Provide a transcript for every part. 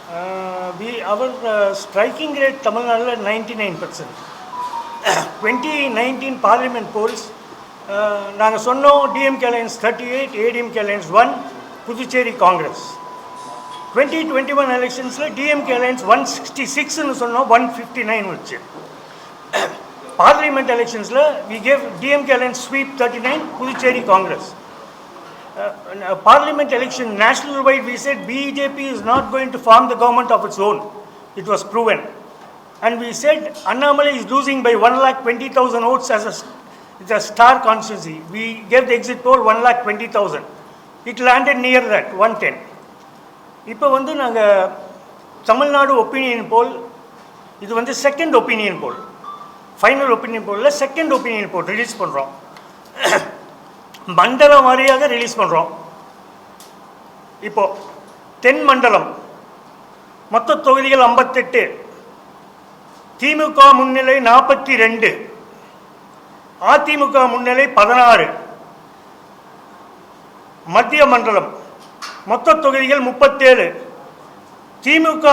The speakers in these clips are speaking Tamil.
Our striking rate Tamil Nadu 99%. 2019 Parliament polls, நாங்கள் சொன்னோம் DMK Alliance 38, ADMK Alliance 1, Puducherry Congress. 2021 எலெக்ஷன்ஸில் DMK Alliance 166ன்னு சொன்னோம், 159 வச்சு. பார்லிமெண்ட் எலெக்ஷன்ஸில் we gave DMK Alliance sweep 39, Puducherry Congress. Parliament election national wide we said BJP is not going to form the government of its own. It was proven, and we said Annamalai is losing by 1,20,000 votes as it's a star constituency. We gave the exit poll 1,20,000. It landed near that 110. இப்போ வந்து நாங்கள் தமிழ்நாடு ஒப்பீனியன் போல், இது வந்து second opinion poll, final opinion போலில் செகண்ட் ஒப்பீனியன் போல் ரிலீஸ் பண்ணுறோம். மண்டலம் வாரியாக ரிலீஸ் பண்ணுறோம். இப்போது தென் மண்டலம் மொத்த தொகுதிகள் 58, திமுக முன்னிலை 42, அதிமுக முன்னிலை 16. மத்திய மண்டலம் மொத்த தொகுதிகள் 37, திமுக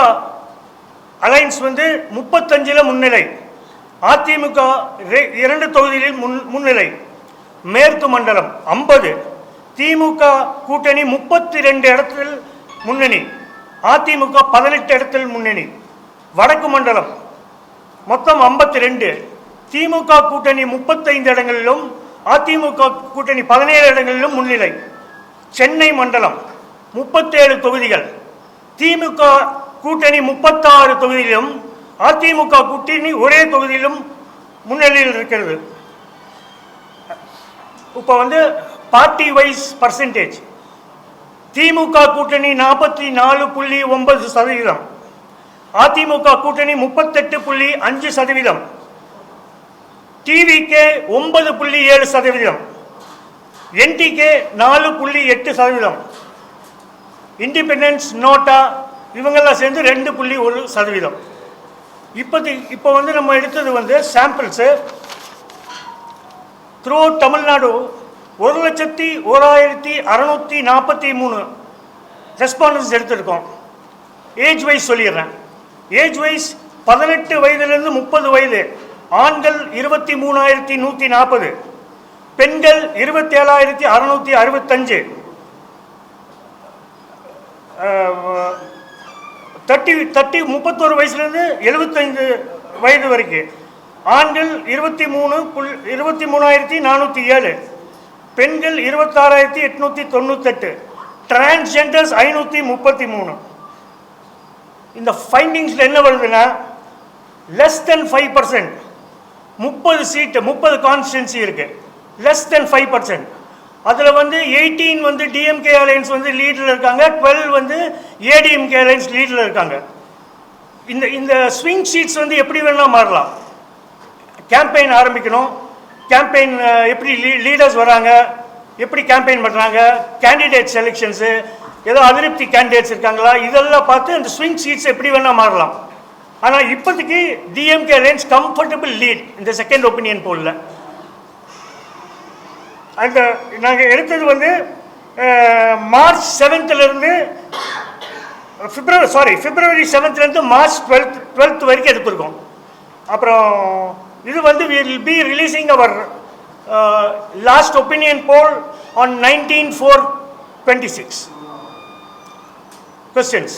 அலைன்ஸ் வந்து 35 முன்னிலை, அதிமுக 2 தொகுதிகளில் முன்னிலை. மேற்கு மண்டலம் 50, திமுக கூட்டணி 32 இடத்தில் முன்னணி, அதிமுக 18 இடத்தில் முன்னணி. வடக்கு மண்டலம் மொத்தம் 52, திமுக கூட்டணி 35 இடங்களிலும் அதிமுக கூட்டணி 17 இடங்களிலும் முன்னிலை. சென்னை மண்டலம் 37 தொகுதிகள், திமுக கூட்டணி 36 தொகுதியிலும் அதிமுக கூட்டணி ஒரே தொகுதியிலும் முன்னிலையில் இருக்கிறது. இப்போ வந்து பார்ட்டி வைஸ் பர்சன்டேஜ், திமுக கூட்டணி 44.9%, அதிமுக கூட்டணி 38.5%, டிவிகே 9.7%, என்டிகே 4.8%, இண்டிபெண்டன்ஸ் நோட்டா இவங்கெல்லாம் சேர்ந்து 2.1%. இப்போ வந்து நம்ம எடுத்தது வந்து சாம்பிள்ஸு த்ரூ தமிழ்நாடு 1,01,643 ரெஸ்பாண்டன்ஸ் எடுத்திருக்கோம். ஏஜ் வைஸ் சொல்லிடுறேன். ஏஜ் வைஸ் 18 வயதிலிருந்து 30 வயது, ஆண்கள் 23,140, பெண்கள் 27,665, 31 வயசுலேருந்து 75 வயது வரைக்கும், ஆண்கள் 23,407, பெண்கள் 26,898, டிரான்ஸ்ஜெண்டர்ஸ் 533. இந்த ஃபைண்டிங்ஸில் என்ன வருதுன்னா லெஸ் தென் 5%, 30 சீட்டு 30 கான்ஸ்டிடன்சி இருக்குது, லெஸ் தென் 5%. அதில் வந்து 18 வந்து DMK அலையன்ஸ் வந்து லீடில் இருக்காங்க, 12 வந்து ADMK அலையன்ஸ் லீடில் இருக்காங்க. இந்த ஸ்விங் சீட்ஸ் வந்து எப்படி வேணால் மாறலாம். கேம்பெயின் ஆரம்பிக்கணும், கேம்பெயின் எப்படி லீடர்ஸ் வராங்க, எப்படி கேம்பெயின் பண்ணுறாங்க, கேண்டிடேட் செலெக்ஷன்ஸு, ஏதோ அதிருப்தி கேண்டிடேட்ஸ் இருக்காங்களா, இதெல்லாம் பார்த்து அந்த ஸ்விங் சீட்ஸ் எப்படி வேணால் மாறலாம். ஆனால் இப்போதைக்கு DMK அலையன்ஸ் கம்ஃபர்டபுள் லீட் இந்த செகண்ட் ஒப்பீனியன் போலில். அந்த நாங்கள் எடுத்தது வந்து மார்ச் 7th பிப்ரவரி 7th மார்ச் 12th வரைக்கும் எடுத்திருக்கோம். அப்புறம் இது வந்து we will be releasing our last opinion poll on 19/4/26. Questions?